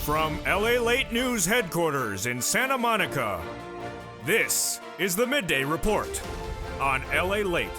From LALATE News headquarters in Santa Monica, this is the Midday Report on LALATE.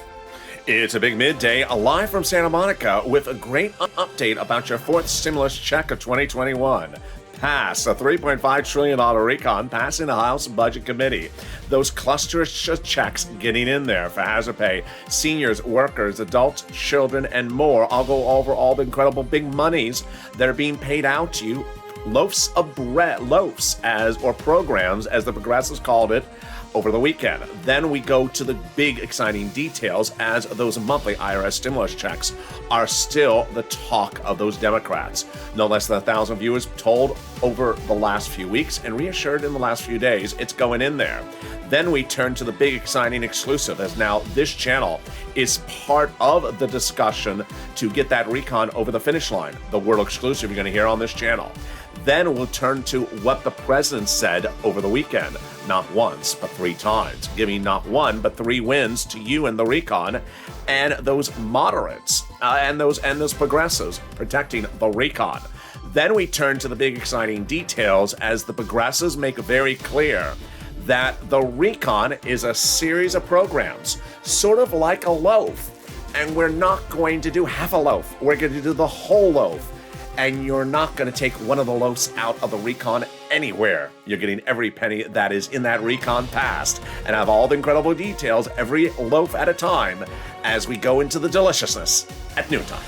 It's a big midday, live from Santa Monica with a great update about your fourth stimulus check of 2021. Pass a $3.5 trillion recon passing the House Budget Committee. Those cluster checks getting in there for hazard pay, seniors, workers, adults, children, and more. I'll go over all the incredible big monies that are being paid out to you. Loaves of bread, or programs, as the progressives called it, over the weekend. Then we go to the big exciting details, as those monthly IRS stimulus checks are still the talk of those Democrats. No less than 1,000 viewers told over the last few weeks and reassured in the last few days it's going in there. Then we turn to the big exciting exclusive, as now this channel is part of the discussion to get that recon over the finish line. The word exclusive you're going to hear on this channel. Then we'll turn to what the president said over the weekend, not once, but 3 times, giving not 1, but 3 wins to you and the recon, and those moderates, and those progressives protecting the recon. Then we turn to the big exciting details, as the progressives make very clear that the recon is a series of programs, sort of like a loaf, and we're not going to do half a loaf, we're going to do the whole loaf. And you're not going to take one of the loaves out of the recon anywhere. You're getting every penny that is in that recon passed, and have all the incredible details, every loaf at a time, as we go into the deliciousness at noontime.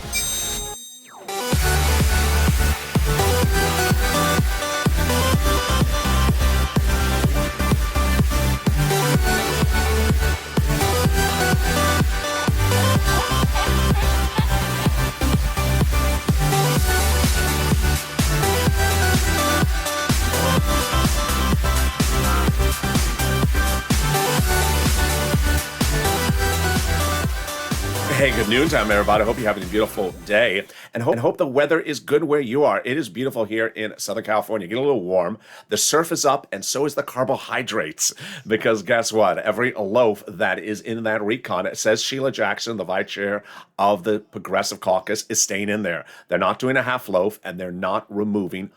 Hey, good noontime, everybody. I hope you're having a beautiful day, and hope the weather is good where you are. It is beautiful here in Southern California. Get a little warm. The surf is up, and so is the carbohydrates. Because guess what? Every loaf that is in that recon, it says Sheila Jackson, the vice chair of the Progressive Caucus, is staying in there. They're not doing a half loaf, and they're not removing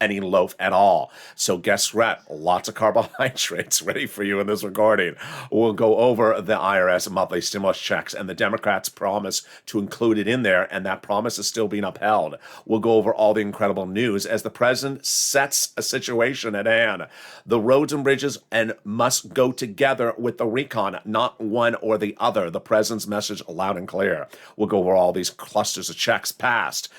any loaf at all. So guess what? Lots of carbohydrates ready for you in this recording. We'll go over the IRS monthly stimulus checks and the Democrats' promise to include it in there, and that promise is still being upheld. We'll go over all the incredible news as the president sets a situation at hand. The roads and bridges must go together with the recon, not one or the other. The president's message loud and clear. We'll go over all these clusters of checks passed.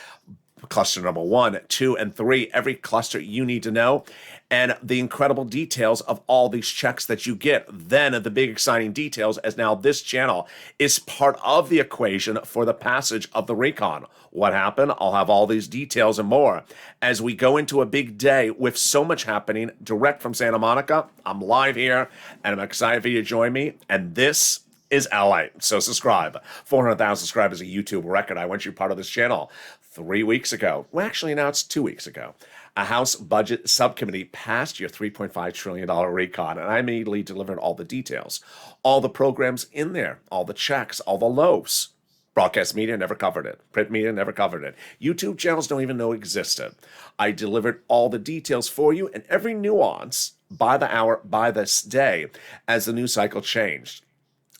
Cluster number 1, 2, and 3, every cluster you need to know, and the incredible details of all these checks that you get. Then the big exciting details, as now this channel is part of the equation for the passage of the recon. What happened? I'll have all these details and more as we go into a big day with so much happening direct from Santa Monica. I'm live here, and I'm excited for you to join me, and this is LA. So subscribe. 400,000 subscribers, a YouTube record. I want you part of this channel. 3 weeks ago, well, actually now it's 2 weeks ago, a House Budget Subcommittee passed your $3.5 trillion recon, and I immediately delivered all the details, all the programs in there, all the checks, all the loaves. Broadcast media never covered it. Print media never covered it. YouTube channels don't even know it existed. I delivered all the details for you, and every nuance by the hour, by this day, as the news cycle changed.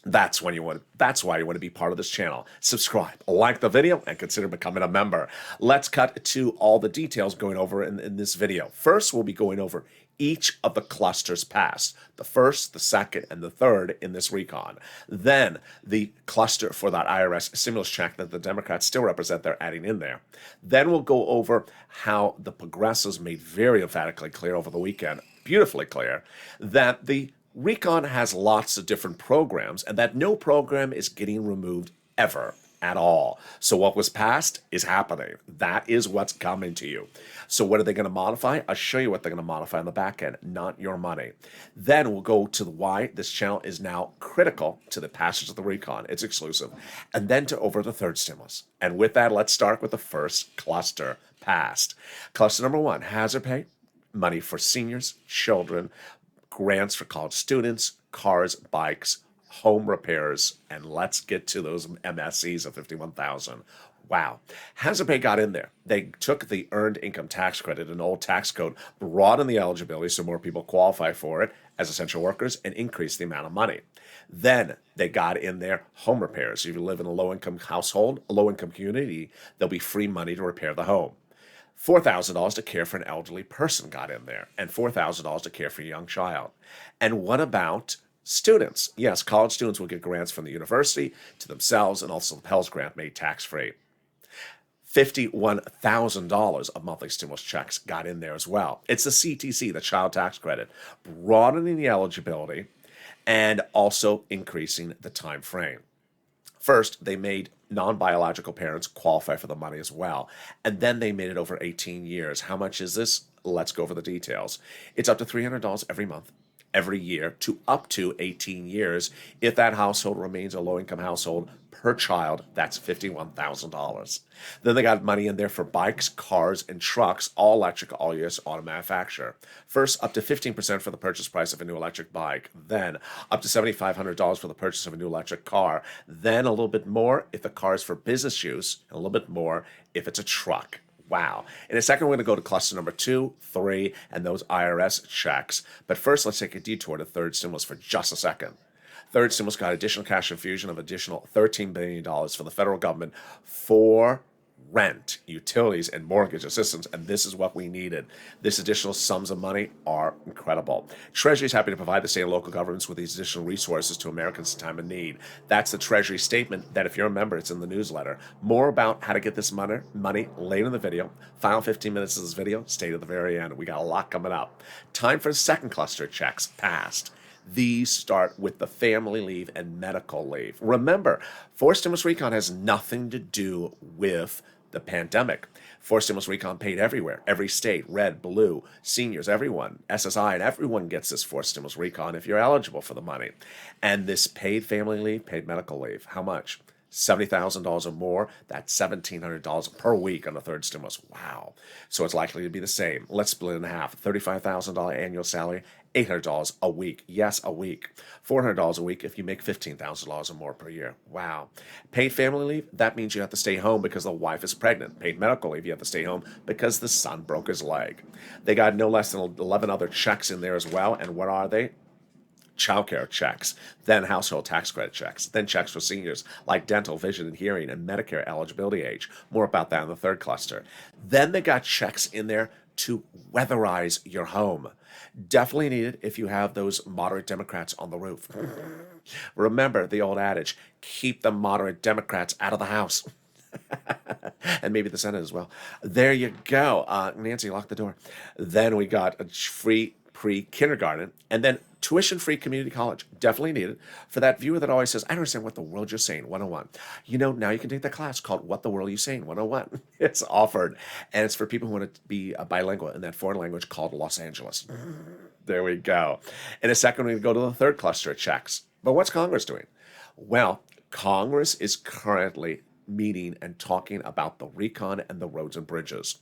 That's why you want to be part of this channel. Subscribe, like the video, and consider becoming a member. Let's cut to all the details going over in this video. First, we'll be going over each of the clusters passed. The first, the second, and the third in this recon. Then the cluster for that IRS stimulus check that the Democrats still represent, they're adding in there. Then we'll go over how the progressives made very emphatically clear over the weekend, beautifully clear, that the recon has lots of different programs, and that no program is getting removed ever at all. So what was passed is happening. That is what's coming to you. So what are they going to modify? I'll show you what they're going to modify on the back end, not your money. Then we'll go to why this channel is now critical to the passage of the recon. It's exclusive. And then to over the third stimulus. And with that, let's start with the first cluster passed. Cluster number 1, hazard pay, money for seniors, children, grants for college students, cars, bikes, home repairs, and let's get to those MSCs of 51,000. Wow. Hazard pay got in there. They took the earned income tax credit, an old tax code, broadened the eligibility so more people qualify for it as essential workers, and increased the amount of money. Then they got in there home repairs. If you live in a low-income household, a low-income community, there'll be free money to repair the home. $4,000 to care for an elderly person got in there, and $4,000 to care for a young child. And what about students? Yes, college students will get grants from the university to themselves, and also the Pell's grant made tax-free. $51,000 of monthly stimulus checks got in there as well. It's the CTC, the child tax credit, broadening the eligibility and also increasing the time frame. First, they made non-biological parents qualify for the money as well. And then they made it over 18 years. How much is this? Let's go over the details. It's up to $300 every month, every year, to up to 18 years. If that household remains a low-income household per child, that's $51,000. Then they got money in there for bikes, cars, and trucks, all electric, all U.S. auto manufacturer. First, up to 15% for the purchase price of a new electric bike. Then, up to $7,500 for the purchase of a new electric car. Then, a little bit more if the car is for business use, and a little bit more if it's a truck. Wow. In a second, we're going to go to cluster number 2, 3, and those IRS checks. But first, let's take a detour to third stimulus for just a second. Third stimulus got additional cash infusion of additional $13 billion for the federal government for rent, utilities, and mortgage assistance, and this is what we needed. This additional sums of money are incredible. Treasury is happy to provide the state and local governments with these additional resources to Americans in time of need. That's the Treasury statement that if you're a member, it's in the newsletter. More about how to get this money later in the video. Final 15 minutes of this video, stay to the very end. We got a lot coming up. Time for the second cluster of checks passed. These start with the family leave and medical leave. Remember, forced stimulus recon has nothing to do with the pandemic. Forced stimulus recon paid everywhere, every state, red, blue, seniors, everyone, SSI, and everyone gets this forced stimulus recon if you're eligible for the money. And this paid family leave, paid medical leave, how much? $70,000 or more, that's $1,700 per week on the third stimulus. Wow. So it's likely to be the same. Let's split it in half. $35,000 annual salary, $800 a week. Yes, a week. $400 a week if you make $15,000 or more per year. Wow. Paid family leave, that means you have to stay home because the wife is pregnant. Paid medical leave, you have to stay home because the son broke his leg. They got no less than 11 other checks in there as well. And what are they? Childcare checks, then household tax credit checks, then checks for seniors like dental, vision, and hearing, and Medicare eligibility age. More about that in the third cluster. Then they got checks in there to weatherize your home. Definitely needed if you have those moderate Democrats on the roof. Remember the old adage, keep the moderate Democrats out of the house. And maybe the Senate as well. There you go. Nancy, lock the door. Then we got a free pre-kindergarten, and then tuition-free community college. Definitely needed for that viewer that always says, I don't understand what the world you're saying, 101. You know, now you can take that class called What the World You Saying, 101. It's offered, and it's for people who want to be bilingual in that foreign language called Los Angeles. There we go. In a second, we go to the third cluster of checks. But what's Congress doing? Well, Congress is currently meeting and talking about the RECON and the roads and bridges.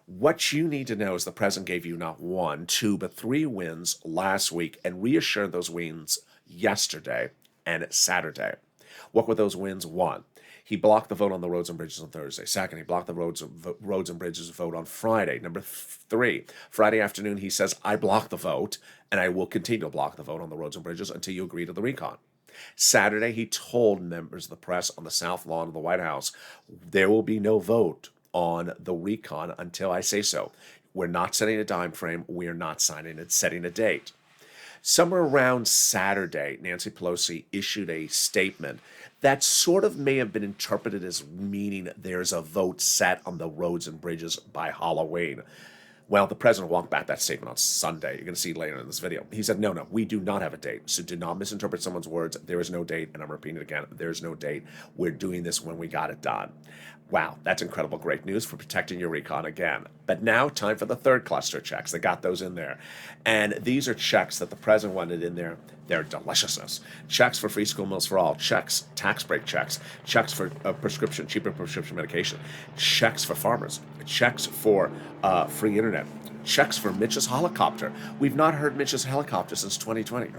What you need to know is the president gave you not 1, 2, but 3 wins last week and reassured those wins yesterday and Saturday. What were those wins? 1, he blocked the vote on the roads and bridges on Thursday. 2nd, he blocked the roads and bridges vote on Friday. Number 3, Friday afternoon, he says, I blocked the vote and I will continue to block the vote on the roads and bridges until you agree to the RECON. Saturday, he told members of the press on the South Lawn of the White House, there will be no vote on the RECON until I say so. We're not setting a time frame. We are not setting a date. Somewhere around Saturday, Nancy Pelosi issued a statement that sort of may have been interpreted as meaning there's a vote set on the roads and bridges by Halloween. Well, the president walked back that statement on Sunday. You're going to see later in this video. He said, no, we do not have a date. So do not misinterpret someone's words. There is no date. And I'm repeating it again. There's no date. We're doing this when we got it done. Wow, that's incredible. Great news for protecting your RECON again. But now, time for the third cluster checks. They got those in there. And these are checks that the president wanted in there. Their deliciousness. Checks for free school meals for all. Checks, tax break checks. Checks for cheaper prescription medication. Checks for farmers. Checks for free internet. Checks for Mitch's helicopter. We've not heard Mitch's helicopter since 2020.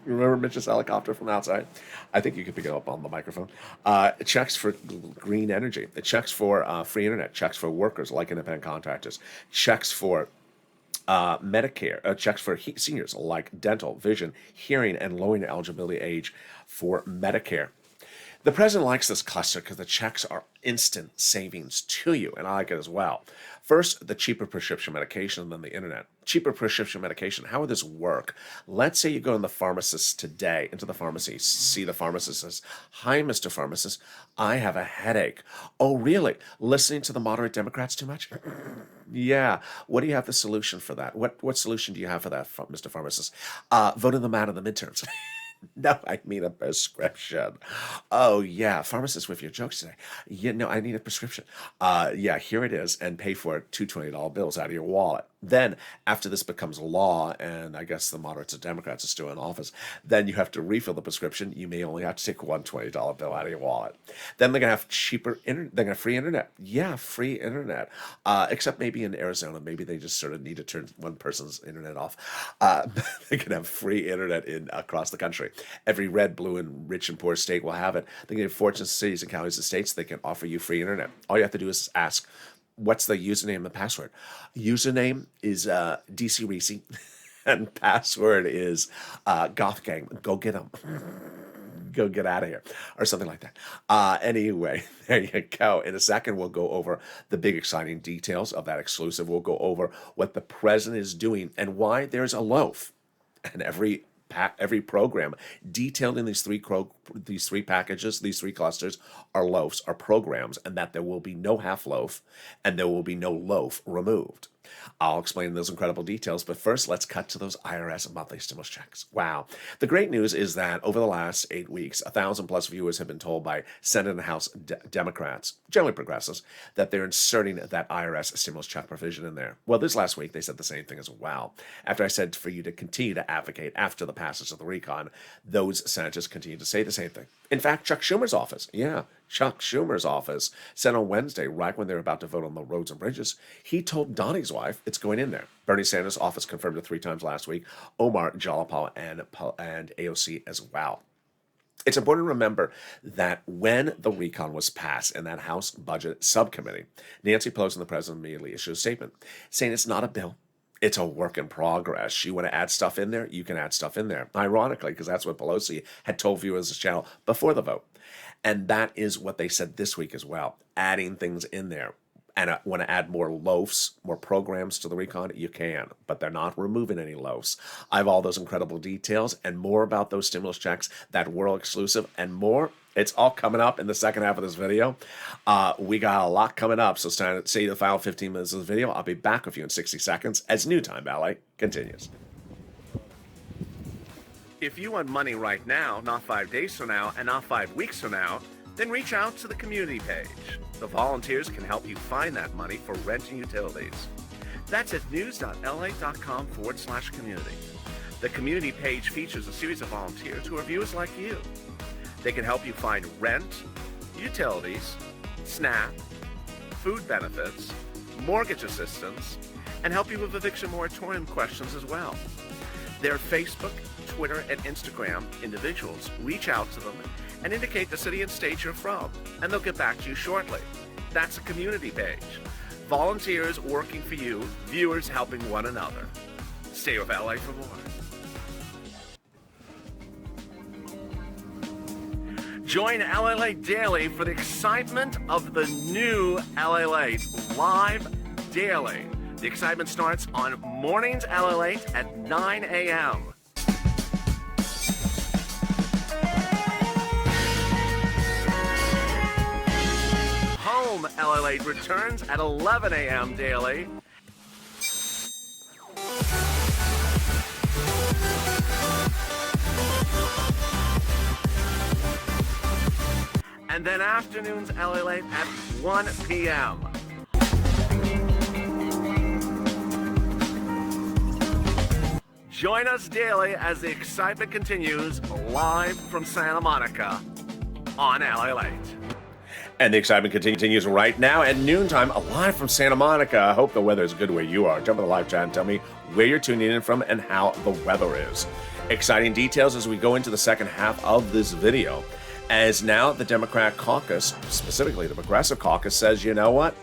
Remember Mitch's helicopter from outside? I think you could pick it up on the microphone. It checks for green energy. It checks for free internet. Checks for workers like independent contractors. Checks for Medicare. Checks for seniors like dental, vision, hearing, and lowering eligibility age for Medicare. The president likes this cluster because the checks are instant savings to you, and I like it as well. First, the cheaper prescription medication than the internet. Cheaper prescription medication. How would this work? Let's say you go to the pharmacist today, into the pharmacy, see the pharmacist says, "Hi, Mr. Pharmacist, I have a headache." "Oh, really? Listening to the moderate Democrats too much?" "Yeah. What do you have the solution for that? What solution do you have for that, Mr. Pharmacist?" "Voting them out of the midterms." "No, I mean a prescription." "Oh, yeah, pharmacist with your jokes today." "Yeah, no, I need a prescription." Yeah, here it is, and pay for it, two $20 bills out of your wallet. Then, after this becomes law, and I guess the moderates and Democrats are still in office, then you have to refill the prescription. You may only have to take one $20 bill out of your wallet. Then they're going to have they're going to have free internet. Yeah, free internet. Except maybe in Arizona, maybe they just sort of need to turn one person's internet off. They can have free internet across the country. Every red, blue, and rich and poor state will have it. They can have fortunate cities and counties and states. They can offer you free internet. All you have to do is ask, what's the username and the password? Username is DC Reese, and password is Goth Gang. Go get them. Go get out of here, or something like that. Anyway, there you go. In a second, we'll go over the big exciting details of that exclusive. We'll go over what the president is doing and why there's a loaf. And every program detailed in these three packages, these three clusters, are loaves, are programs, and that there will be no half loaf and there will be no loaf removed. I'll explain those incredible details, but first let's cut to those IRS monthly stimulus checks. Wow. The great news is that over the last 8 weeks, 1,000+ viewers have been told by Senate and House Democrats, generally progressives, that they're inserting that IRS stimulus check provision in there. Well, this last week they said the same thing as well. After I said for you to continue to advocate after the passage of the RECON, those senators continue to say the same thing. In fact, Chuck Schumer's office, Chuck Schumer's office said on Wednesday, right when they were about to vote on the roads and bridges, he told Donnie's wife it's going in there. Bernie Sanders' office confirmed it 3 times last week, Omar Jalapal and AOC as well. It's important to remember that when the RECON was passed in that House Budget Subcommittee, Nancy Pelosi and the president immediately issued a statement saying it's not a bill. It's a work in progress. You want to add stuff in there? You can add stuff in there. Ironically, because that's what Pelosi had told viewers of the channel before the vote. And that is what they said this week as well, adding things in there. And want to add more loaves, more programs to the RECON? You can, but they're not removing any loaves. I have all those incredible details and more about those stimulus checks, that world exclusive, and more. It's all coming up in the second half of this video. We got a lot coming up, so stay the final 15 minutes of the video. I'll be back with you in 60 seconds as New Time Ballet continues. If you want money right now, not 5 days from now, and not 5 weeks from now, then reach out to the community page. The volunteers can help you find that money for rent and utilities. That's at news.lalate.com/community. The community page features a series of volunteers who are viewers like you. They can help you find rent, utilities, SNAP, food benefits, mortgage assistance, and help you with eviction moratorium questions as well. Their Facebook, Twitter, and Instagram individuals reach out to them and indicate the city and state you're from, and they'll get back to you shortly. That's a community page. Volunteers working for you, viewers helping one another. Stay with LA for more. Join LALATE Daily for the excitement of the new LALATE live daily. The excitement starts on mornings LALATE at 9 a.m. Home LALATE returns at 11 a.m. daily. And then afternoons LALATE at 1 p.m. Join us daily as the excitement continues live from Santa Monica on LALATE. And the excitement continues right now at noontime, live from Santa Monica. I hope the weather is good where you are. Jump in the live chat and tell me where you're tuning in from and how the weather is. Exciting details as we go into the second half of this video, as now the Democrat caucus, specifically the Progressive Caucus, says, you know what?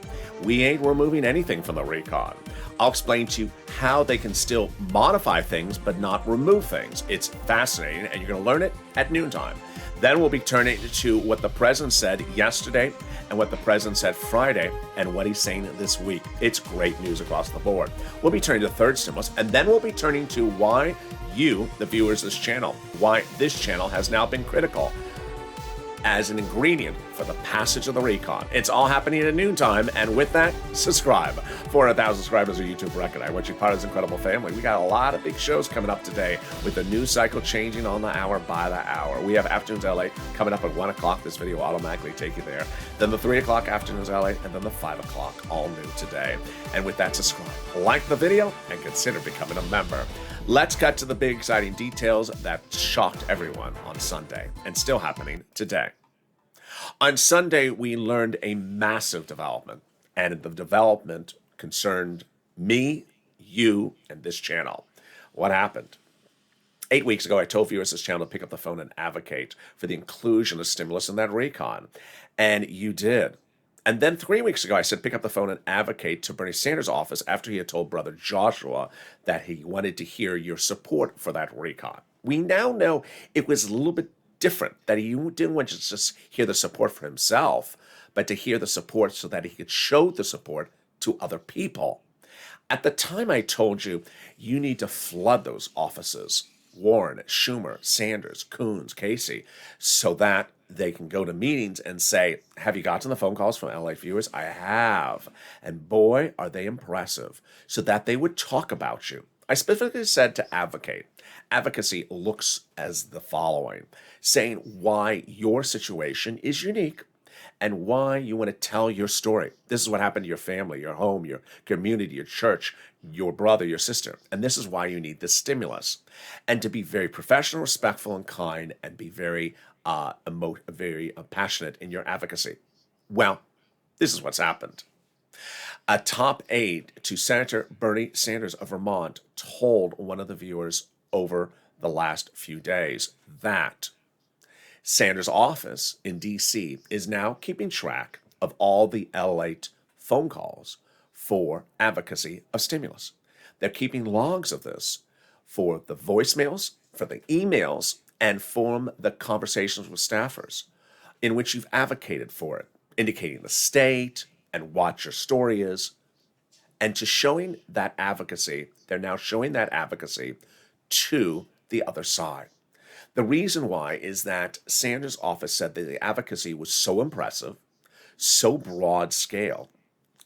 We ain't removing anything from the recon. I'll explain to you how they can still modify things but not remove things. It's fascinating, and you're going to learn it at noontime. Then we'll be turning to what the president said yesterday and what the president said Friday and what he's saying this week. It's great news across the board. We'll be turning to third stimulus, and then we'll be turning to why you, the viewers of this channel, why this channel has now been critical as an ingredient for the passage of the recon. It's all happening at noontime, and with that, subscribe. 400,000 subscribers on YouTube RECON. I want you part of this incredible family. We got a lot of big shows coming up today with the news cycle changing on the hour by the hour. We have Afternoons LA coming up at 1 o'clock. This video will automatically take you there. Then the 3 o'clock Afternoons LA, and then the 5 o'clock, all new today. And with that, subscribe, like the video, and consider becoming a member. Let's cut to the big exciting details that shocked everyone on Sunday and still happening today. On Sunday, we learned a massive development, and the development concerned me, you, and this channel. What happened? 8 weeks ago, I told viewers of this channel to pick up the phone and advocate for the inclusion of stimulus in that recon, and you did. And then 3 weeks ago, I said, pick up the phone and advocate to Bernie Sanders' office after he had told brother Joshua that he wanted to hear your support for that recon. We now know it was a little bit different, that he didn't want to just hear the support for himself, but to hear the support so that he could show the support to other people. At the time, I told you, you need to flood those offices, Warren, Schumer, Sanders, Coons, Casey, so that they can go to meetings and say, have you gotten the phone calls from LA viewers? I have. And boy, are they impressive. So that they would talk about you. I specifically said to advocate. Advocacy looks as the following, saying why your situation is unique and why you want to tell your story. This is what happened to your family, your home, your community, your church, your brother, your sister. And this is why you need this stimulus. And to be very professional, respectful, and kind, and be very passionate in your advocacy. Well, this is what's happened. A top aide to Senator Bernie Sanders of Vermont told one of the viewers over the last few days that Sanders' office in D.C. is now keeping track of all the LALATE phone calls for advocacy of stimulus. They're keeping logs of this for the voicemails, for the emails, and from the conversations with staffers in which you've advocated for it, indicating the state and what your story is. And to showing that advocacy, they're now showing that advocacy to the other side. The reason why is that Sanders' office said that the advocacy was so impressive, so broad scale,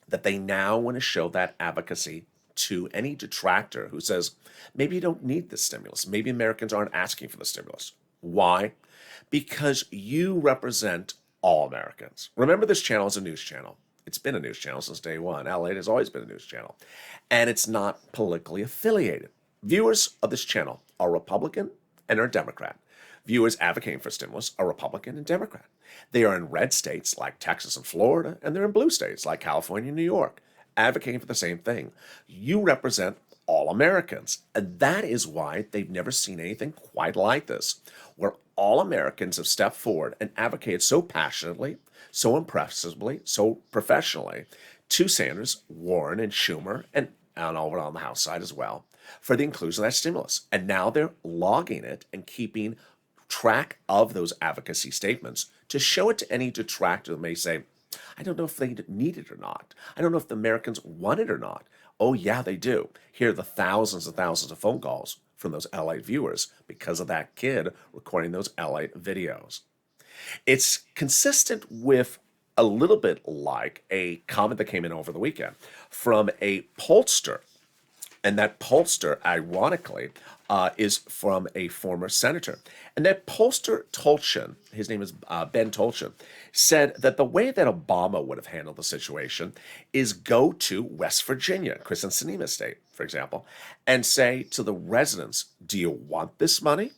that they now want to show that advocacy to any detractor who says, maybe you don't need this stimulus. Maybe Americans aren't asking for the stimulus. Why? Because you represent all Americans. Remember, this channel is a news channel. It's been a news channel since day one. LA has always been a news channel. And it's not politically affiliated. Viewers of this channel are Republican and are Democrat. Viewers advocating for stimulus are Republican and Democrat. They are in red states like Texas and Florida, and they're in blue states like California and New York, advocating for the same thing. You represent all Americans, and that is why they've never seen anything quite like this, where all Americans have stepped forward and advocated so passionately, so impressively, so professionally to Sanders, Warren, and Schumer, and over on the House side as well, for the inclusion of that stimulus. And now they're logging it and keeping track of those advocacy statements to show it to any detractor that may say, I don't know if they need it or not. I don't know if the Americans want it or not. Oh, yeah, they do. Here are the thousands and thousands of phone calls from those LA viewers because of that kid recording those LA videos. It's consistent with a little bit like a comment that came in over the weekend from a pollster. And that pollster, ironically, is from a former senator. And that pollster, Tolchin, his name is Ben Tolchin, said that the way that Obama would have handled the situation is go to West Virginia, Kristen Sinema's state, for example, and say to the residents, do you want this money?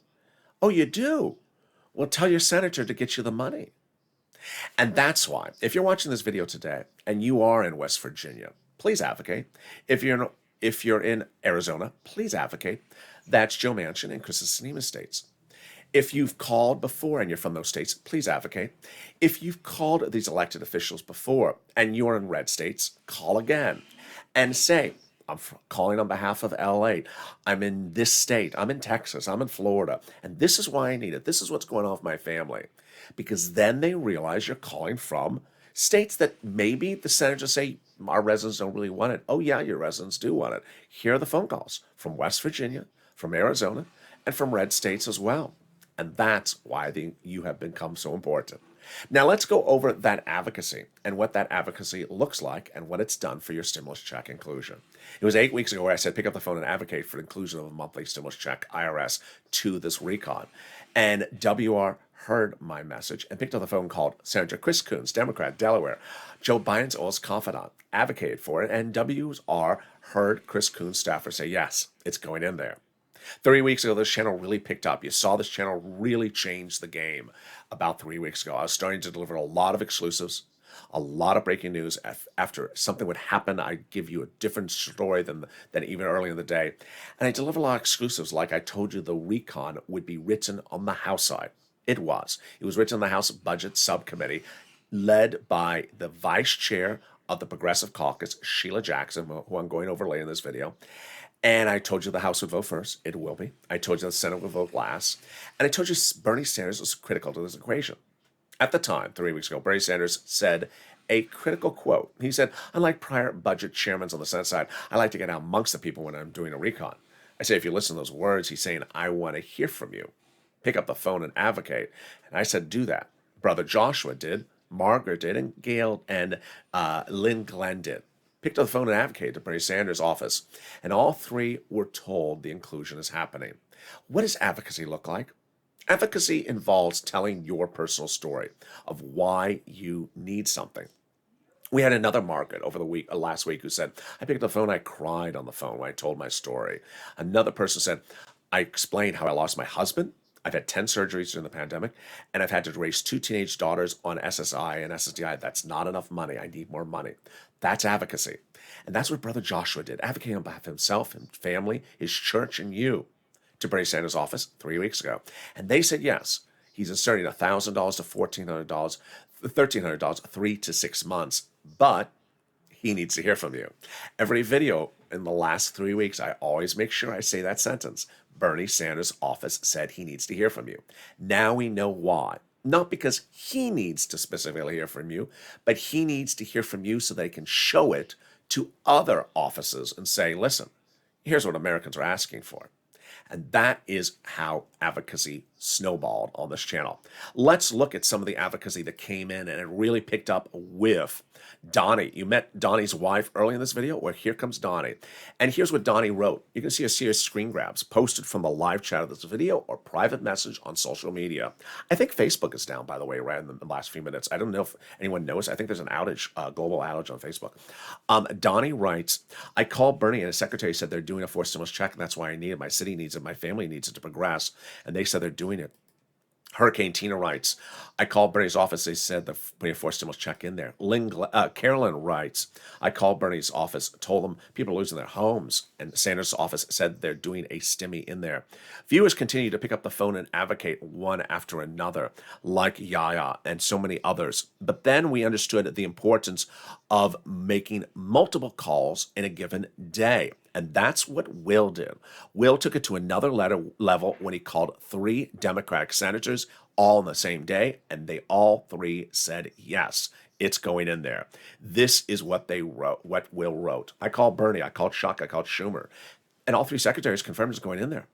Oh, you do? Well, tell your senator to get you the money. And that's why, if you're watching this video today and you are in West Virginia, please advocate. If you're in If you're in Arizona, please advocate. That's Joe Manchin and Chris Sinema states. If you've called before and you're from those states, please advocate. If you've called these elected officials before and you're in red states, call again and say, I'm calling on behalf of LA. I'm in this state. I'm in Texas. I'm in Florida. And this is why I need it. This is what's going on with my family. Because then they realize you're calling from states that maybe the senators say, our residents don't really want it. Oh, yeah, your residents do want it. Here are the phone calls from West Virginia, from Arizona, and from red states as well. And that's why you have become so important. Now let's go over that advocacy and what that advocacy looks like and what it's done for your stimulus check inclusion. It was 8 weeks ago where I said, pick up the phone and advocate for the inclusion of a monthly stimulus check, IRS, to this recon. And WR heard my message and picked up the phone, called Senator Chris Coons, Democrat, Delaware, Joe Biden's oldest confidant, advocated for it, and WR heard Chris Coons' staffer say, yes, it's going in there. 3 weeks ago, this channel really picked up. You saw this channel really change the game about 3 weeks ago. I was starting to deliver a lot of exclusives, a lot of breaking news. After something would happen, I'd give you a different story than even earlier in the day. And I delivered a lot of exclusives, like I told you the recon would be written on the House side. It was. It was written on the House Budget Subcommittee, led by the vice chair of the Progressive Caucus, Sheila Jackson, who I'm going over later in this video. And I told you the House would vote first. It will be. I told you the Senate would vote last. And I told you Bernie Sanders was critical to this equation. At the time, 3 weeks ago, Bernie Sanders said a critical quote. He said, unlike prior budget chairmen on the Senate side, I like to get out amongst the people when I'm doing a recon. I say, if you listen to those words, he's saying, I want to hear from you. Pick up the phone and advocate. And I said, do that. Brother Joshua did. Margaret did. And Gail and Lynn Glenn did. Picked up the phone and advocated to Bernie Sanders' office, and all three were told the inclusion is happening. What does advocacy look like? Advocacy involves telling your personal story of why you need something. We had another Margaret over the last week who said, I picked up the phone, I cried on the phone when I told my story. Another person said, I explained how I lost my husband. I've had 10 surgeries during the pandemic, and I've had to raise 2 teenage daughters on SSI and SSDI. That's not enough money. I need more money. That's advocacy. And that's what Brother Joshua did, advocating on behalf of himself and family, his church, and you, to Bernie Sanders' office 3 weeks ago. And they said yes. He's inserting $1,000 to $1,400, $1,300, 3 to 6 months. But he needs to hear from you. Every video in the last 3 weeks, I always make sure I say that sentence. Bernie Sanders' office said he needs to hear from you. Now we know why. Not because he needs to specifically hear from you, but he needs to hear from you so they can show it to other offices and say, listen, here's what Americans are asking for. And that is how advocacy snowballed on this channel. Let's look at some of the advocacy that came in, and it really picked up with Donnie. You met Donnie's wife early in this video. Well, here comes Donnie. And here's what Donnie wrote. You can see a series of screen grabs posted from the live chat of this video or private message on social media. I think Facebook is down, by the way, right in the last few minutes. I don't know if anyone knows. I think there's an outage, global outage on Facebook. Donnie writes, I called Bernie and his secretary said they're doing a forced stimulus check, and that's why I need it. My city needs it. My family needs it to progress. And they said they're doing it. Hurricane Tina writes, I called Bernie's office. They said they're putting a forced stimulus check in there. Carolyn writes, I called Bernie's office, told them people are losing their homes, and Sanders' office said they're doing a stimmy in there. Viewers continue to pick up the phone and advocate one after another, like Yaya and so many others. But then we understood the importance of making multiple calls in a given day. And that's what Will did. Will took it to another level when he called 3 Democratic senators all on the same day, and they all 3 said, yes, it's going in there. This is what they wrote, what Will wrote. I called Bernie, I called Chuck, I called Schumer, and all 3 secretaries confirmed it's going in there.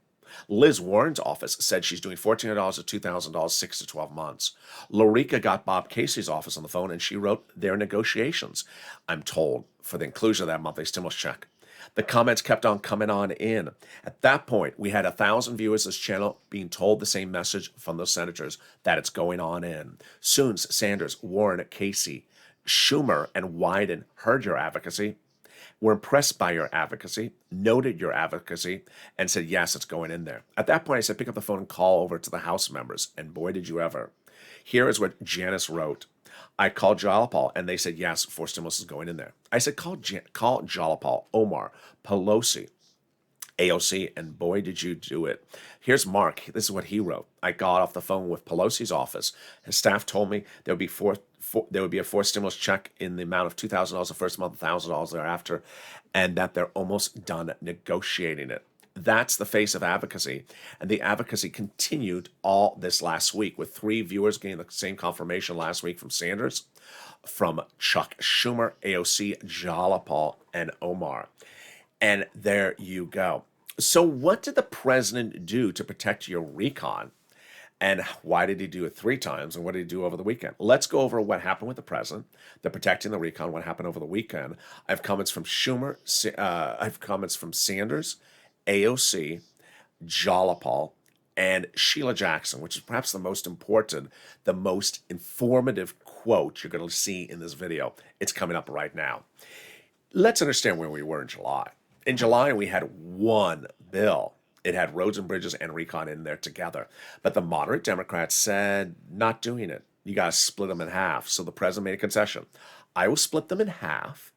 Liz Warren's office said she's doing $1,400 to $2,000, 6 to 12 months. Lorica got Bob Casey's office on the phone, and she wrote their negotiations, I'm told, for the inclusion of that monthly stimulus check. The comments kept on coming on in. At that point, we had 1,000 viewers this channel being told the same message from those senators that it's going on in. Soon, Sanders, Warren, Casey, Schumer, and Wyden heard your advocacy, were impressed by your advocacy, noted your advocacy, and said, yes, it's going in there. At that point, I said, pick up the phone and call over to the House members. And boy, did you ever. Here is what Janice wrote. I called Jalapal, and they said, yes, 4 stimulus is going in there. I said, call Jalapal, Omar, Pelosi, AOC, and boy, did you do it. Here's Mark. This is what he wrote. I got off the phone with Pelosi's office. His staff told me there would be there would be a 4 stimulus check in the amount of $2,000 the first month, $1,000 thereafter, and that they're almost done negotiating it. That's the face of advocacy. And the advocacy continued all this last week, with 3 viewers getting the same confirmation last week from Sanders, from Chuck Schumer, AOC, Jalapal, and Omar. And there you go. So what did the president do to protect your recon? And why did he do it 3 times? And what did he do over the weekend? Let's go over what happened with the president, the protecting the recon, what happened over the weekend. I have comments from Schumer. I have comments from Sanders, AOC, Jalapal, and Sheila Jackson, which is perhaps the most important, the most informative quote you're going to see in this video. It's coming up right now. Let's understand where we were in July. In July, we had one bill. It had roads and bridges and recon in there together. But the moderate Democrats said, not doing it. You got to split them in half. So the president made a concession. I will split them in half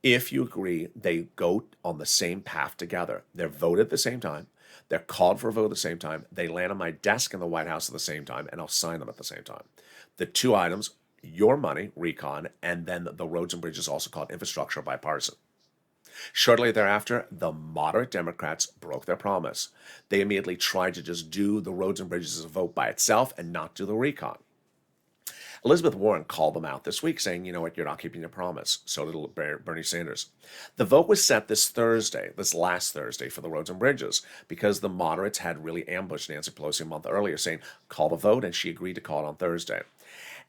if you agree they go on the same path together. They're voted at the same time. They're called for a vote at the same time. They land on my desk in the White House at the same time, and I'll sign them at the same time. The 2 items, your money, recon, and then the roads and bridges, also called infrastructure, bipartisan. Shortly thereafter, the moderate Democrats broke their promise. They immediately tried to just do the roads and bridges as a vote by itself and not do the recon. Elizabeth Warren called them out this week, saying, you know what, you're not keeping your promise. So did Bernie Sanders. The vote was set this last Thursday, for the roads and bridges, because the moderates had really ambushed Nancy Pelosi a month earlier, saying, call the vote, and she agreed to call it on Thursday.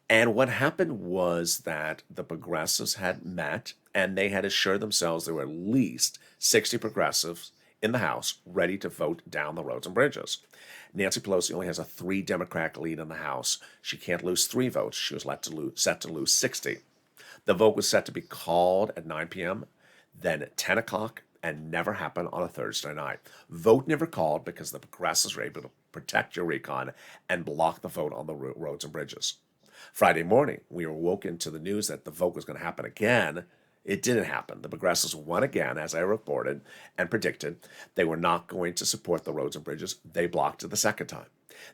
And what happened was that the progressives had met, and they had assured themselves there were at least 60 progressives in the House ready to vote down the roads and bridges. Nancy Pelosi only has a 3 Democrat lead in the House. She can't lose 3 votes. She was set to lose 60. The vote was set to be called at 9 p.m., then at 10 o'clock, and never happened on a Thursday night. Vote never called because the progressives were able to protect your recon and block the vote on the roads and bridges. Friday morning, we were woken to the news that the vote was going to happen again. It didn't happen. The progressives won again, as I reported and predicted. They were not going to support the roads and bridges. They blocked it the second time.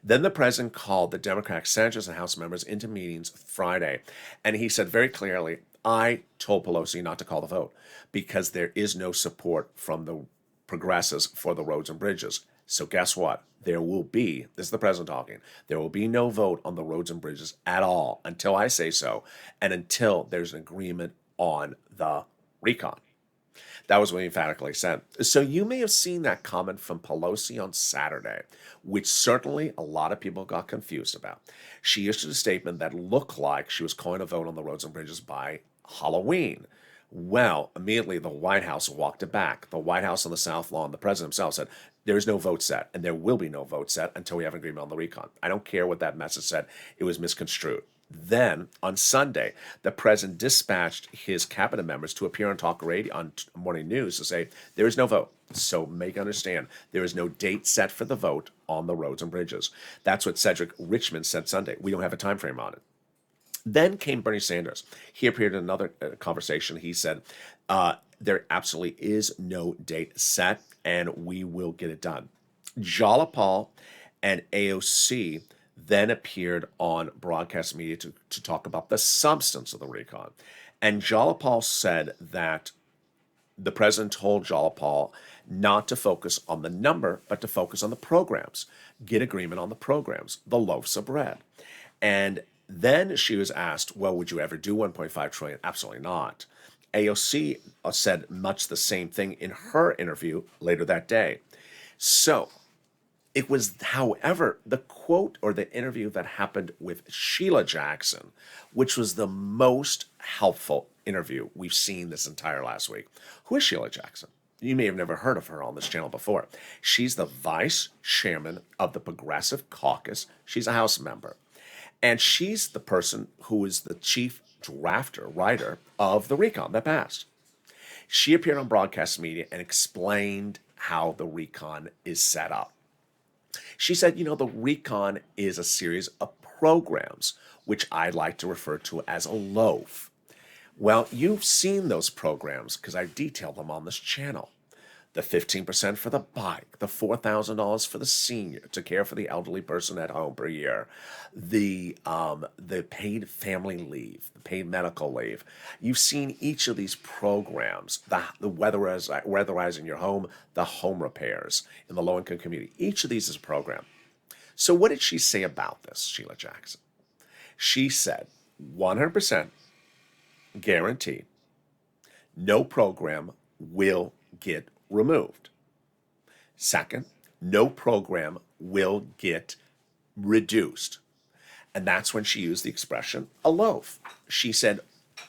Then the president called the Democratic senators and House members into meetings Friday, and he said very clearly, I told Pelosi not to call the vote because there is no support from the progressives for the roads and bridges. So guess what? There will be, this is the president talking, there will be no vote on the roads and bridges at all until I say so, and until there's an agreement on the recon. That was what he emphatically said. So you may have seen that comment from Pelosi on Saturday, which certainly a lot of people got confused about. She issued a statement that looked like she was calling a vote on the roads and bridges by Halloween. Well, immediately the White House walked it back. The White House on the South Lawn, the president himself said, there is no vote set, and there will be no vote set until we have an agreement on the recon. I don't care what that message said. It was misconstrued. Then, on Sunday, the president dispatched his cabinet members to appear on talk radio, on morning news, to say, there is no vote. So make understand, there is no date set for the vote on the roads and bridges. That's what Cedric Richmond said Sunday. We don't have a time frame on it. Then came Bernie Sanders. He appeared in another conversation. He said, there absolutely is no date set, and we will get it done. Jalapal and AOC then appeared on broadcast media to talk about the substance of the recon. And Jalapal said that the president told Jalapal not to focus on the number, but to focus on the programs. Get agreement on the programs, the loaves of bread. And then she was asked, well, would you ever do 1.5 trillion? Absolutely not. AOC said much the same thing in her interview later that day. So it was, however, the quote or the interview that happened with Sheila Jackson, which was the most helpful interview we've seen this entire last week. Who is Sheila Jackson? You may have never heard of her on this channel before. She's the vice chairman of the Progressive Caucus. She's a House member. And she's the person who is the chief writer of the recon that passed. She appeared on broadcast media and explained how the recon is set up. She said, the recon is a series of programs, which I like to refer to as a loaf. Well, you've seen those programs because I detailed them on this channel. The 15% for the bike, the $4,000 for the senior to care for the elderly person at home per year, the paid family leave, the paid medical leave. You've seen each of these programs, the weatherizing your home, the home repairs in the low-income community. Each of these is a program. So what did she say about this, Sheila Jackson? She said 100% guaranteed, no program will get removed. Second, no program will get reduced. And that's when she used the expression a loaf. She said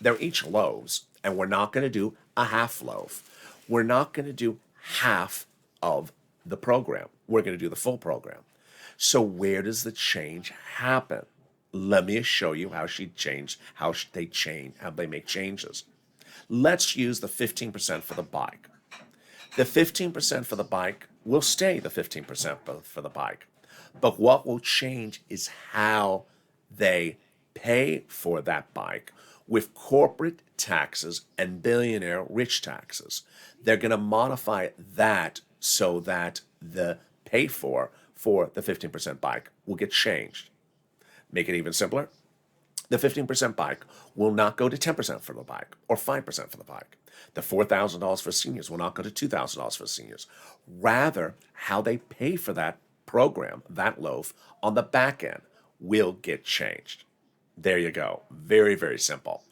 they're each loaves, and we're not going to do a half loaf. We're not going to do half of the program. We're going to do the full program. So where does the change happen? Let me show you how they make changes. Let's use the 15% for the bike. The 15% for the bike will stay the 15% for the bike. But what will change is how they pay for that bike with corporate taxes and billionaire rich taxes. They're going to modify that so that the pay for the 15% bike will get changed. Make it even simpler. The 15% bike will not go to 10% for the bike or 5% for the bike. The $4,000 for seniors will not go to $2,000 for seniors. Rather, how they pay for that program, that loaf, on the back end will get changed. There you go. Very, very simple.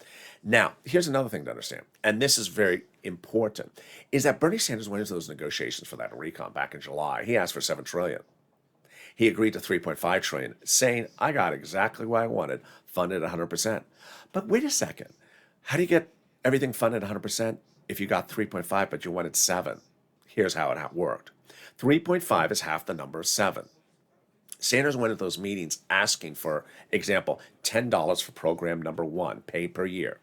Now, here's another thing to understand, and this is very important, is that Bernie Sanders went into those negotiations for that RECON back in July. He asked for $7 trillion. He agreed to $3.5 trillion, saying, I got exactly what I wanted, funded 100%. But wait a second. How do you get everything funded 100% if you got 3.5 but you wanted 7? Here's how it worked. 3.5 is half the number of 7. Sanders went to those meetings asking for, example, $10 for program number 1, paid per year.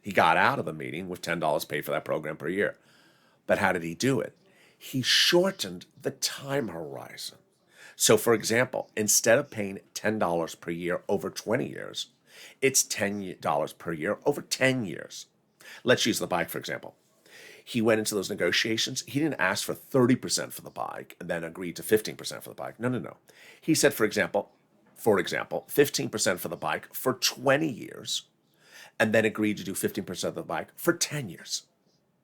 He got out of the meeting with $10 paid for that program per year. But how did he do it? He shortened the time horizon. So, for example, instead of paying $10 per year over 20 years, it's $10 per year over 10 years. Let's use the bike, for example. He went into those negotiations. He didn't ask for 30% for the bike and then agreed to 15% for the bike. No. He said, for example, 15% for the bike for 20 years and then agreed to do 15% of the bike for 10 years.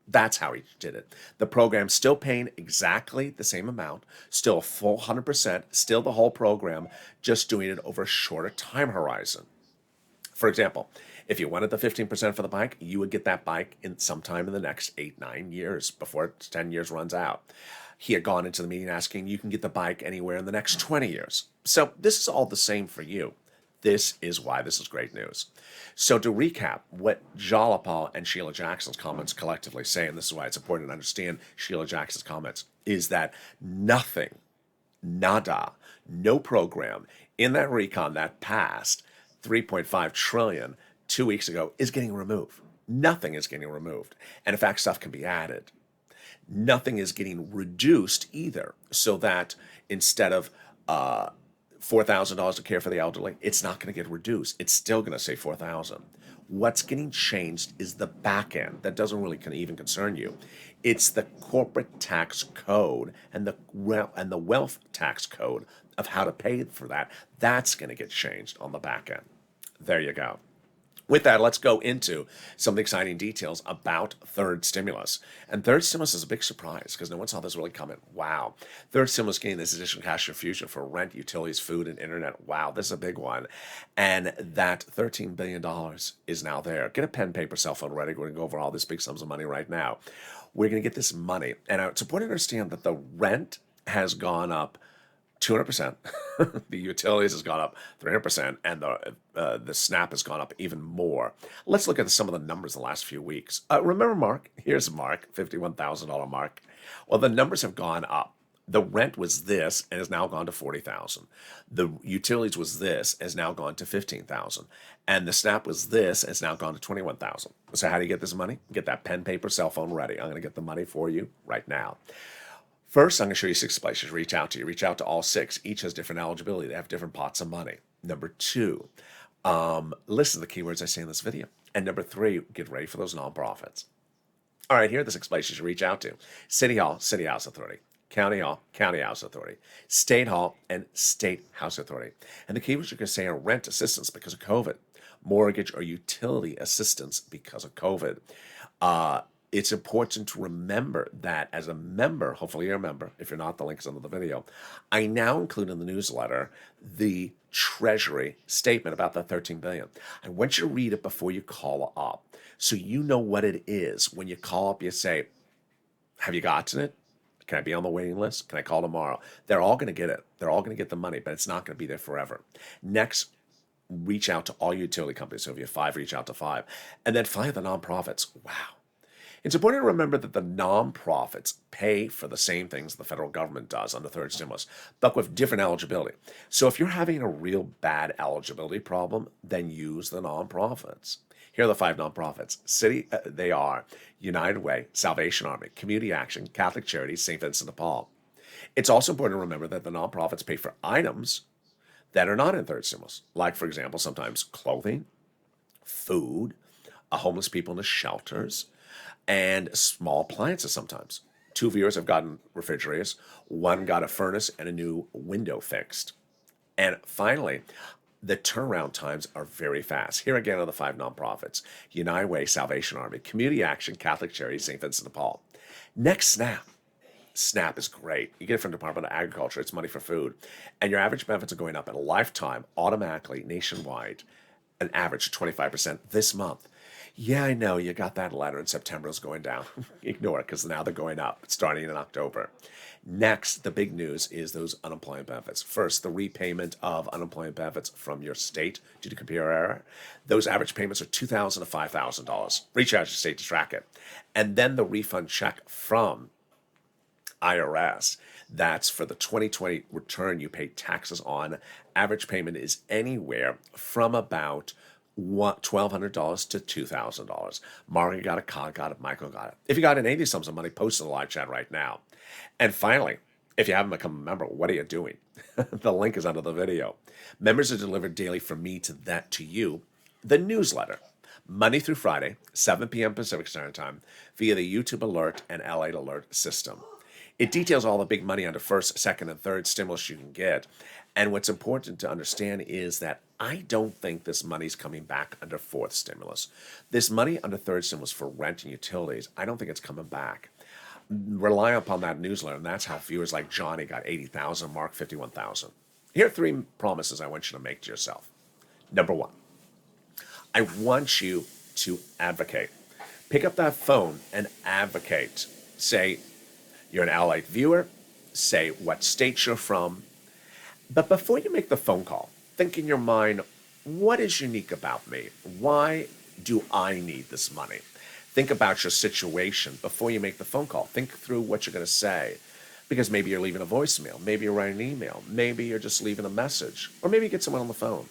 That's how he did it. The program's still paying exactly the same amount, still a full 100%, still the whole program, just doing it over a shorter time horizon. For example, if you wanted the 15% for the bike, you would get that bike in sometime in the next 8-9 years before 10 years runs out. He had gone into the meeting asking, you can get the bike anywhere in the next 20 years. So this is all the same for you. This is why this is great news. So to recap what Jalapal and Sheila Jackson's comments collectively say, and this is why it's important to understand Sheila Jackson's comments, is that nothing, nada, no program in that RECON that passed $3.5 trillion 2 weeks ago is getting removed. Nothing is getting removed. And in fact, stuff can be added. Nothing is getting reduced either, so that instead of $4,000 to care for the elderly, it's not going to get reduced. It's still going to say $4,000. What's getting changed is the back end. That doesn't really even concern you. It's the corporate tax code and the wealth tax code of how to pay for that. That's going to get changed on the back end. There you go. With that, let's go into some of the exciting details about third stimulus. And third stimulus is a big surprise because no one saw this really coming. Wow. Third stimulus getting this additional cash infusion for rent, utilities, food, and internet. Wow, this is a big one. And that $13 billion is now there. Get a pen, paper, cell phone ready. We're going to go over all these big sums of money right now. We're going to get this money. And it's important to understand that the rent has gone up 200%. The utilities has gone up 300%, and the SNAP has gone up even more. Let's look at some of the numbers in the last few weeks. Remember Mark? Here's Mark, $51,000 Mark. Well, the numbers have gone up. The rent was this and has now gone to $40,000. The utilities was this, has now gone to $15,000. And the SNAP was this, has now gone to $21,000. So how do you get this money? Get that pen, paper, cell phone ready. I'm going to get the money for you right now. First, I'm going to show you 6 places. Reach out to all 6. Each has different eligibility. They have different pots of money. Number two, listen to the keywords I say in this video. And number three, get ready for those nonprofits. All right, here are the 6 places you reach out to. City Hall, City House Authority. County Hall, County House Authority. State Hall, and State House Authority. And the keywords you can say are rent assistance because of COVID, mortgage or utility assistance because of COVID. It's important to remember that as a member, hopefully you're a member, if you're not, the link is under the video, I now include in the newsletter the Treasury statement about that $13 billion. I want you to read it before you call up so you know what it is. When you call up, you say, have you gotten it? Can I be on the waiting list? Can I call tomorrow? They're all going to get it. They're all going to get the money, but it's not going to be there forever. Next, reach out to all utility companies. So if you have 5, reach out to 5. And then finally, the nonprofits. Wow. It's important to remember that the nonprofits pay for the same things the federal government does under third stimulus, but with different eligibility. So if you're having a real bad eligibility problem, then use the nonprofits. Here are the 5 nonprofits. They are United Way, Salvation Army, Community Action, Catholic Charities, St. Vincent de Paul. It's also important to remember that the nonprofits pay for items that are not in third stimulus, like, for example, sometimes clothing, food, homeless people in the shelters, and small appliances sometimes. 2 viewers have gotten refrigerators. 1 got a furnace and a new window fixed. And finally, the turnaround times are very fast. Here again are the 5 nonprofits: United Way, Salvation Army, Community Action, Catholic Charities, St. Vincent de Paul. Next, SNAP. SNAP is great. You get it from the Department of Agriculture. It's money for food. And your average benefits are going up in a lifetime, automatically, nationwide, an average of 25% this month. Yeah, I know, you got that letter in September, it's going down. Ignore it, because now they're going up, starting in October. Next, the big news is those unemployment benefits. First, the repayment of unemployment benefits from your state due to computer error. Those average payments are $2,000 to $5,000. Reach out to your state to track it. And then the refund check from IRS. That's for the 2020 return you pay taxes on. Average payment is anywhere from about $1,200 to $2,000. Mario got it, Kyle got it, Michael got it. If you got an 80 sums of money, post in the live chat right now. And finally, if you haven't become a member, what are you doing? The link is under the video. Members are delivered daily from me to you, the newsletter, Monday through Friday, 7 p.m. Pacific Standard Time, via the YouTube Alert and LALATE Alert system. It details all the big money under first, second, and third stimulus you can get. And what's important to understand is that I don't think this money's coming back under fourth stimulus. This money under third stimulus for rent and utilities, I don't think it's coming back. Rely upon that newsletter, and that's how viewers like Johnny got 80,000, Mark 51,000. Here are 3 promises I want you to make to yourself. Number 1, I want you to advocate. Pick up that phone and advocate. Say you're an LALATE viewer, say what state you're from. But before you make the phone call, think in your mind, what is unique about me? Why do I need this money? Think about your situation before you make the phone call. Think through what you're going to say, because maybe you're leaving a voicemail, maybe you're writing an email, maybe you're just leaving a message, or maybe you get someone on the phone.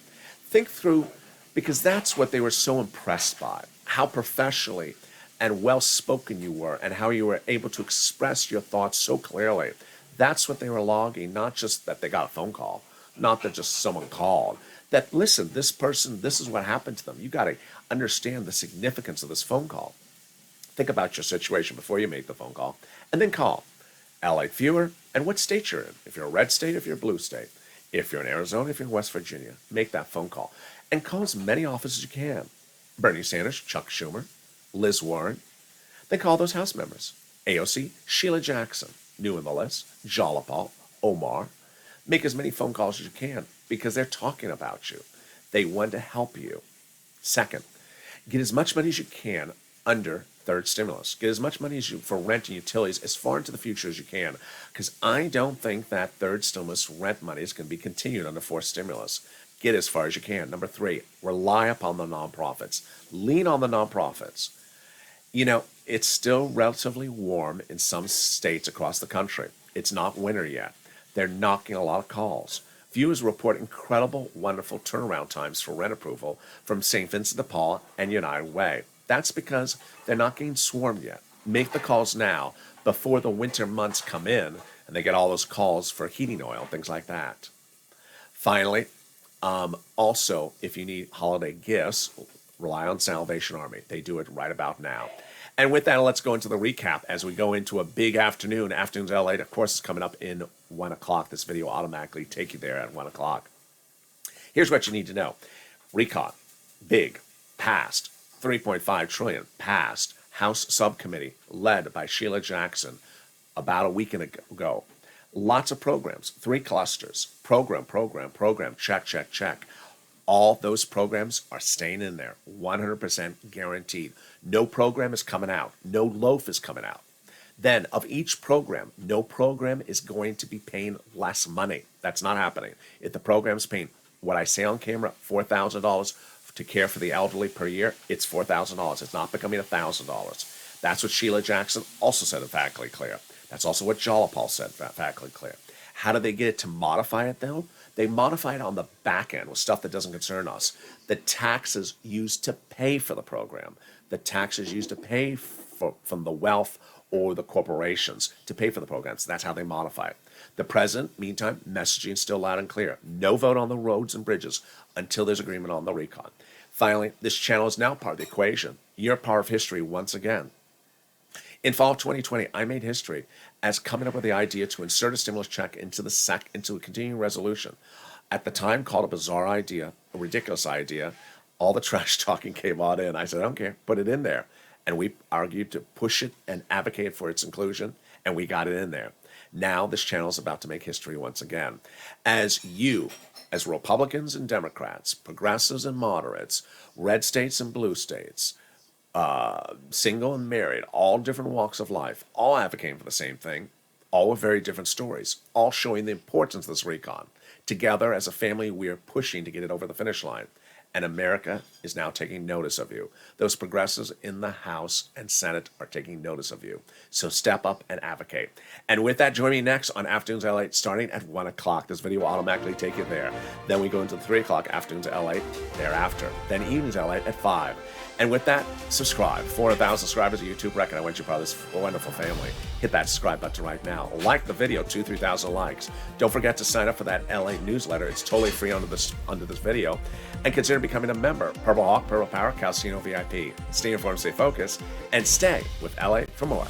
Think through, because that's what they were so impressed by, how professionally and well-spoken you were, and how you were able to express your thoughts so clearly. That's what they were logging, not just that they got a phone call, not that just someone called. That, listen, this person, this is what happened to them. You got to understand the significance of this phone call. Think about your situation before you make the phone call, and then call. LALATE viewer, and what state you're in. If you're a red state, if you're a blue state. If you're in Arizona, if you're in West Virginia, make that phone call. And call as many offices as you can. Bernie Sanders, Chuck Schumer, Liz Warren. Then call those House members. AOC, Sheila Jackson, new in the list, Jalapal, Omar. Make as many phone calls as you can, because they're talking about you. They want to help you. Second, get as much money as you can under third stimulus. Get as much money as you for rent and utilities as far into the future as you can, because I don't think that third stimulus rent money is going to be continued under fourth stimulus. Get as far as you can. Number 3, rely upon the nonprofits. Lean on the nonprofits. You know, it's still relatively warm in some states across the country. It's not winter yet. They're knocking a lot of calls. Viewers report incredible, wonderful turnaround times for rent approval from St. Vincent de Paul and United Way. That's because they're not getting swarmed yet. Make the calls now before the winter months come in and they get all those calls for heating oil, things like that. Finally, Also, if you need holiday gifts, rely on Salvation Army. They do it right about now. And with that, let's go into the recap as we go into a big afternoon. Afternoons LA, of course, is coming up in 1 o'clock. This video will automatically take you there at 1 o'clock. Here's what you need to know. RECON, big, passed. 3.5 trillion, passed. House subcommittee, led by Sheila Jackson, about a week ago. Lots of programs, 3 clusters, program, check, check, check. All those programs are staying in there, 100% guaranteed. No program is coming out. No loaf is coming out. Then, of each program, no program is going to be paying less money. That's not happening. If the program's paying, what I say on camera, $4,000 to care for the elderly per year, it's $4,000. It's not becoming $1,000. That's what Sheila Jackson also said emphatically clear. That's also what Jalapal said emphatically clear. How do they get it to modify it, though? They modify it on the back end with stuff that doesn't concern us. The taxes used to pay for the program. The taxes used to pay from the wealth or the corporations to pay for the programs. That's how they modify it. The president, meantime, messaging still loud and clear. No vote on the roads and bridges until there's agreement on the recon. Finally, this channel is now part of the equation. You're part of history once again. In fall of 2020, I made history as coming up with the idea to insert a stimulus check into a continuing resolution. At the time, called a bizarre idea, a ridiculous idea. All the trash talking came on in. I said, I don't care, put it in there. And we argued to push it and advocate for its inclusion, and we got it in there. Now this channel is about to make history once again. As Republicans and Democrats, progressives and moderates, red states and blue states, single and married, all different walks of life, all advocating for the same thing, all with very different stories, all showing the importance of this recon. Together as a family, we are pushing to get it over the finish line. And America is now taking notice of you. Those progressives in the House and Senate are taking notice of you. So step up and advocate. And with that, join me next on Afternoons LA starting at 1 o'clock. This video will automatically take you there. Then we go into 3 o'clock Afternoons LA thereafter. Then Evenings LA at 5. And with that, subscribe. 400,000 subscribers at YouTube Reckon. I want you part of this wonderful family. Hit that subscribe button right now. Like the video, 2,000-3,000 likes. Don't forget to sign up for that LA newsletter. It's totally free under this video. And consider becoming a member. Purple Hawk, Purple Power, Calcino VIP. Stay informed, stay focused, and stay with LA for more.